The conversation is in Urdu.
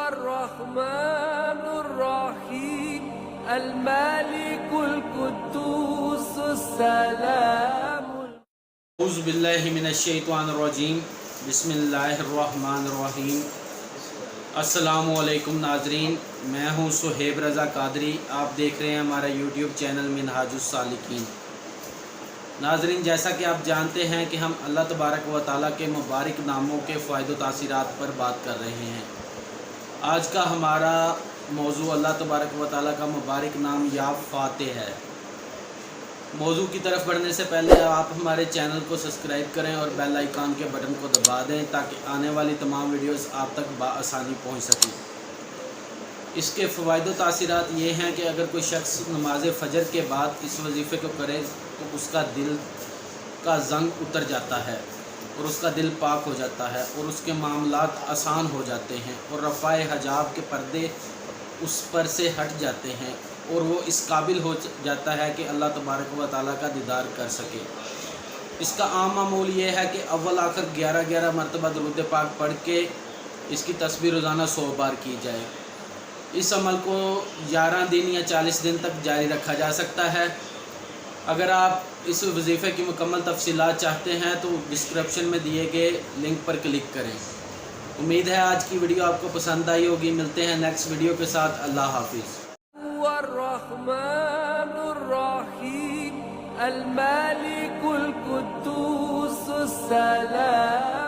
الرحمن الرحیم الملک القدوس السلام. اعوذ باللہ من الشیطان الرجیم. بسم اللہ الرحمن الرحیم. السلام علیکم ناظرین، میں ہوں صہیب رضا قادری. آپ دیکھ رہے ہیں ہمارا یوٹیوب چینل منہاج السالکین. ناظرین، جیسا کہ آپ جانتے ہیں کہ ہم اللہ تبارک و تعالیٰ کے مبارک ناموں کے فوائد و تاثیرات پر بات کر رہے ہیں. آج کا ہمارا موضوع اللہ تبارک و تعالیٰ کا مبارک نام یا فاتح ہے. موضوع کی طرف بڑھنے سے پہلے آپ ہمارے چینل کو سبسکرائب کریں اور بیل آئیکن کے بٹن کو دبا دیں تاکہ آنے والی تمام ویڈیوز آپ تک بآسانی پہنچ سکیں. اس کے فوائد و تاثیرات یہ ہیں کہ اگر کوئی شخص نماز فجر کے بعد اس وظیفے کو کرے تو اس کا دل کا زنگ اتر جاتا ہے اور اس کا دل پاک ہو جاتا ہے اور اس کے معاملات آسان ہو جاتے ہیں اور رفع حجاب کے پردے اس پر سے ہٹ جاتے ہیں اور وہ اس قابل ہو جاتا ہے کہ اللہ تبارک و تعالیٰ کا دیدار کر سکے. اس کا عام معمول یہ ہے کہ اول آخر 11 مرتبہ درود پاک پڑھ کے اس کی تسبیح روزانہ 100 بار کی جائے. اس عمل کو 11 دن یا 40 دن تک جاری رکھا جا سکتا ہے. اگر آپ اس وظیفے کی مکمل تفصیلات چاہتے ہیں تو ڈسکرپشن میں دیے گئے لنک پر کلک کریں. امید ہے آج کی ویڈیو آپ کو پسند آئی ہوگی. ملتے ہیں نیکسٹ ویڈیو کے ساتھ. اللہ حافظ. الرحمن الرحیم الملک القدوس السلام.